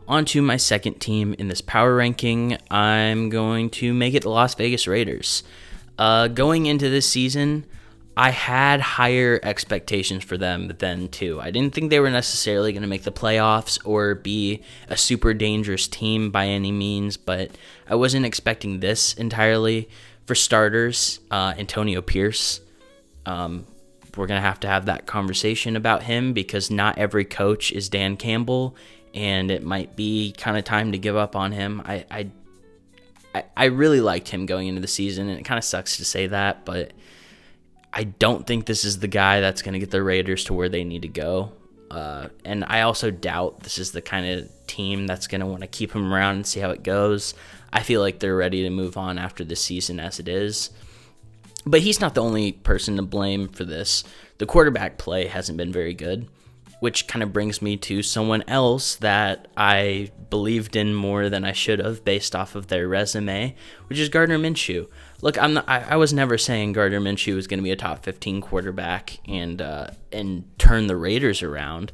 on to my second team in this power ranking. I'm going to make it the Las Vegas Raiders. Going into this season, I had higher expectations for them then too. I didn't think they were necessarily going to make the playoffs or be a super dangerous team by any means, but I wasn't expecting this entirely. For starters, Antonio Pierce. We're going to have that conversation about him because not every coach is Dan Campbell, and it might be kind of time to give up on him. I really liked him going into the season, and it kind of sucks to say that, but I don't think this is the guy that's going to get the Raiders to where they need to go. And I also doubt this is the kind of team that's going to want to keep him around and see how it goes. I feel like they're ready to move on after this season as it is. But he's not the only person to blame for this. The quarterback play hasn't been very good, which kind of brings me to someone else that I believed in more than I should have based off of their resume, which is Gardner Minshew. Look, I was never saying Gardner Minshew was going to be a top 15 quarterback and turn the Raiders around.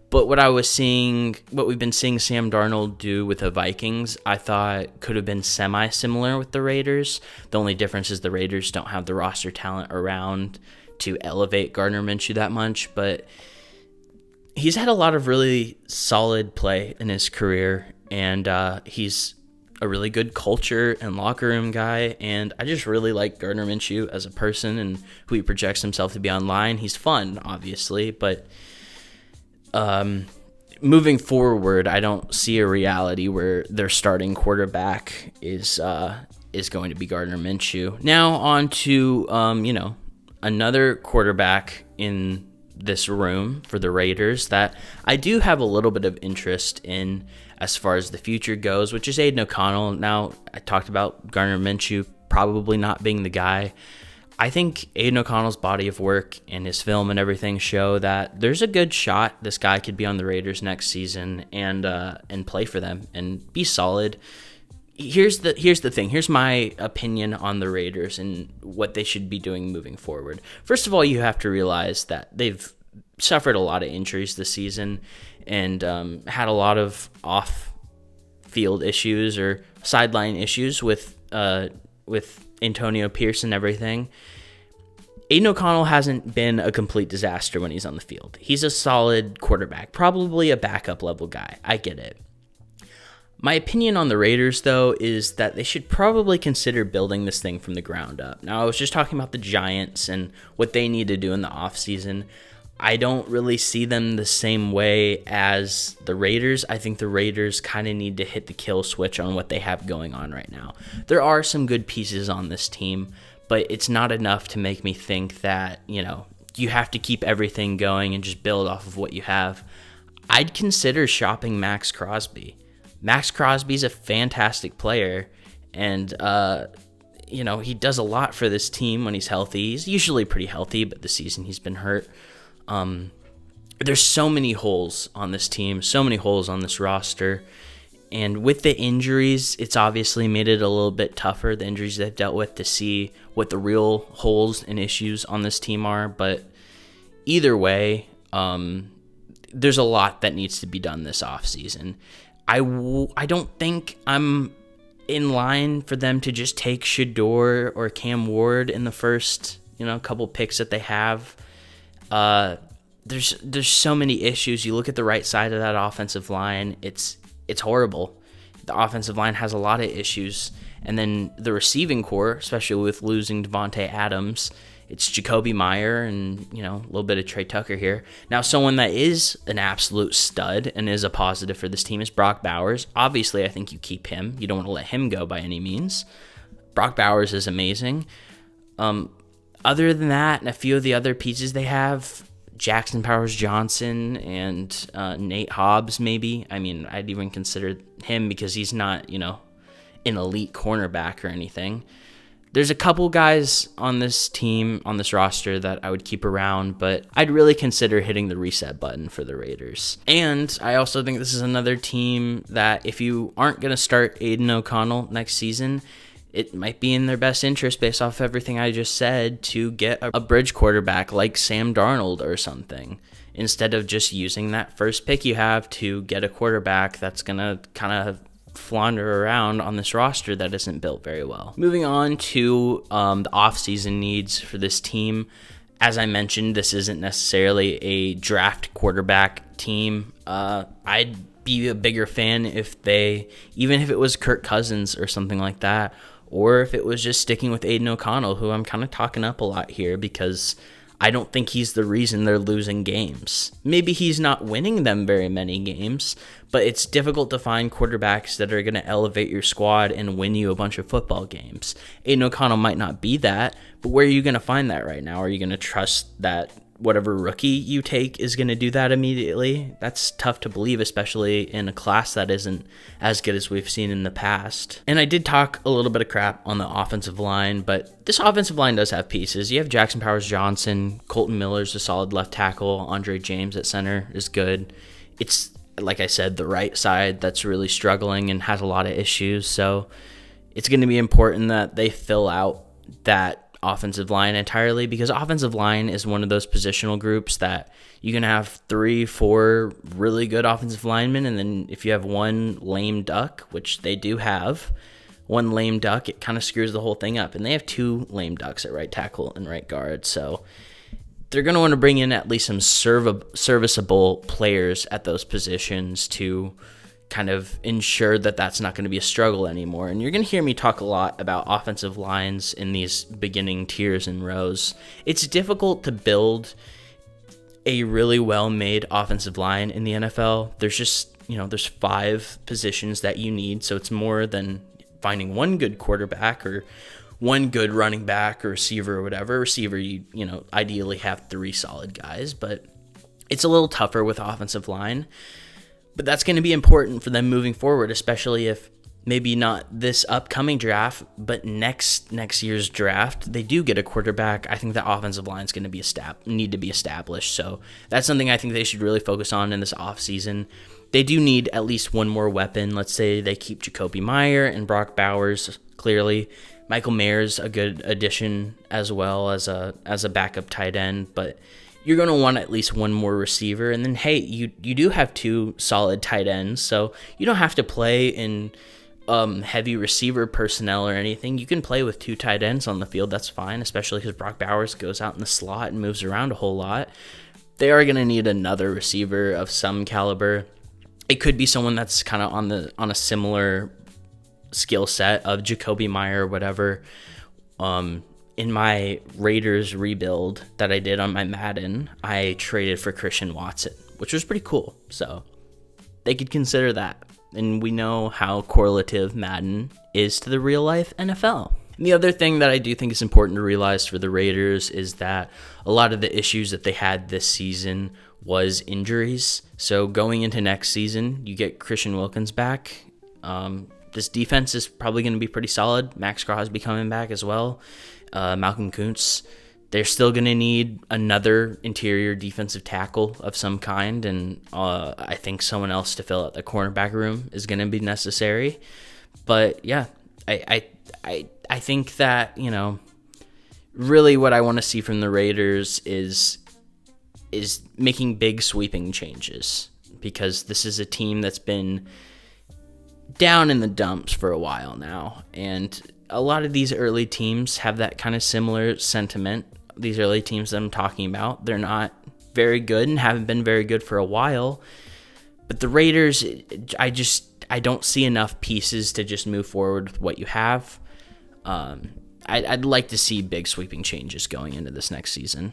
But what we've been seeing Sam Darnold do with the Vikings, I thought could have been semi-similar with the Raiders. The only difference is the Raiders don't have the roster talent around to elevate Gardner Minshew that much. But he's had a lot of really solid play in his career, and he's a really good culture and locker room guy, and I just really like Gardner Minshew as a person and who he projects himself to be online. He's fun, obviously, but moving forward, I don't see a reality where their starting quarterback is going to be Gardner Minshew. Now on to another quarterback in this room for the Raiders that I do have a little bit of interest in as far as the future goes, which is Aiden O'Connell. Now, I talked about Gardner Minshew probably not being the guy. I think Aiden O'Connell's body of work and his film and everything show that there's a good shot this guy could be on the Raiders next season and play for them and be solid. Here's the thing. Here's my opinion on the Raiders and what they should be doing moving forward. First of all, you have to realize that they've suffered a lot of injuries this season and had a lot of off-field issues or sideline issues with Antonio Pierce and everything. Aiden O'Connell hasn't been a complete disaster when he's on the field. He's a solid quarterback, probably a backup level guy. I get it. My opinion on the Raiders, though, is that they should probably consider building this thing from the ground up. Now, I was just talking about the Giants and what they need to do in the offseason. I don't really see them the same way as the Raiders. I think the Raiders kind of need to hit the kill switch on what they have going on right now. There are some good pieces on this team, but it's not enough to make me think that, you have to keep everything going and just build off of what you have. I'd consider shopping Max Crosby. Max Crosby's a fantastic player, and he does a lot for this team when he's healthy. He's usually pretty healthy, but this season he's been hurt. There's so many holes on this team, so many holes on this roster, and with the injuries, it's obviously made it a little bit tougher, the injuries they've dealt with, to see what the real holes and issues on this team are. But either way, there's a lot that needs to be done this offseason. I don't think I'm in line for them to just take Shedeur or Cam Ward in the first, couple picks that they have. There's so many issues. You look at the right side of that offensive line, it's horrible. The offensive line has a lot of issues, and then the receiving core, especially with losing Devontae Adams, it's Jacoby Meyer and a little bit of Trey Tucker here. Now, someone that is an absolute stud and is a positive for this team is Brock Bowers. Obviously, I think you keep him. You don't want to let him go by any means. Brock Bowers is amazing. Other than that, and a few of the other pieces they have, Jackson Powers-Johnson and Nate Hobbs, maybe. I mean, I'd even consider him because he's not, an elite cornerback or anything. There's a couple guys on this team, on this roster, that I would keep around, but I'd really consider hitting the reset button for the Raiders. And I also think this is another team that if you aren't going to start Aiden O'Connell next season, it might be in their best interest, based off everything I just said, to get a bridge quarterback like Sam Darnold or something. instead of just using that first pick you have to get a quarterback that's going to kind of flounder around on this roster that isn't built very well. Moving on to the offseason needs for this team. As I mentioned, this isn't necessarily a draft quarterback team. I'd be a bigger fan even if it was Kirk Cousins or something like that, or if it was just sticking with Aiden O'Connell, who I'm kind of talking up a lot here because I don't think he's the reason they're losing games. Maybe he's not winning them very many games, but it's difficult to find quarterbacks that are going to elevate your squad and win you a bunch of football games. Aiden O'Connell might not be that, but where are you going to find that right now? Are you going to trust that whatever rookie you take is going to do that immediately? That's tough to believe, especially in a class that isn't as good as we've seen in the past. And I did talk a little bit of crap on the offensive line, but this offensive line does have pieces. You have Jackson Powers-Johnson, Colton Miller's a solid left tackle, Andre James at center is good. It's, like I said, the right side that's really struggling and has a lot of issues, so it's going to be important that they fill out that offensive line entirely, because offensive line is one of those positional groups that you can have 3-4 really good offensive linemen, and then if you have one lame duck, which they do have one lame duck, it kind of screws the whole thing up. And they have 2 lame ducks at right tackle and right guard, so they're going to want to bring in at least some serviceable players at those positions to kind of ensure that that's not going to be a struggle anymore. And you're going to hear me talk a lot about offensive lines in these beginning tiers and rows. It's difficult to build a really well-made offensive line in the NFL. There's just, there's 5 positions that you need, so it's more than finding one good quarterback or one good running back or receiver or whatever. Receiver, you ideally have 3 solid guys, but it's a little tougher with offensive line. But that's going to be important for them moving forward, especially if maybe not this upcoming draft, but next year's draft, they do get a quarterback. I think the offensive line is going to need to be established. So that's something I think they should really focus on in this offseason. They do need at least one more weapon. Let's say they keep Jacoby Meyer and Brock Bowers, clearly. Michael Mayer's a good addition as well as a backup tight end, but you're going to want at least one more receiver. And then, hey, you do have 2 solid tight ends, so you don't have to play in heavy receiver personnel or anything. You can play with 2 tight ends on the field. That's fine, especially because Brock Bowers goes out in the slot and moves around a whole lot. They are going to need another receiver of some caliber. It could be someone that's kind of on a similar skill set of Jacoby Meyer or whatever. In my Raiders rebuild that I did on my Madden, I traded for Christian Watson, which was pretty cool. So they could consider that. And we know how correlative Madden is to the real life NFL. And the other thing that I do think is important to realize for the Raiders is that a lot of the issues that they had this season was injuries. So going into next season, you get Christian Wilkins back. This defense is probably going to be pretty solid. Max Crosby coming back as well. Malcolm Kuntz. They're still going to need another interior defensive tackle of some kind, and I think someone else to fill out the cornerback room is going to be necessary. But yeah, I think that, really what I want to see from the Raiders is making big sweeping changes, because this is a team that's been down in the dumps for a while now, and a lot of these early teams have that kind of similar sentiment. These early teams that I'm talking about, they're not very good and haven't been very good for a while. But the Raiders, I don't see enough pieces to just move forward with what you have. I'd like to see big sweeping changes going into this next season.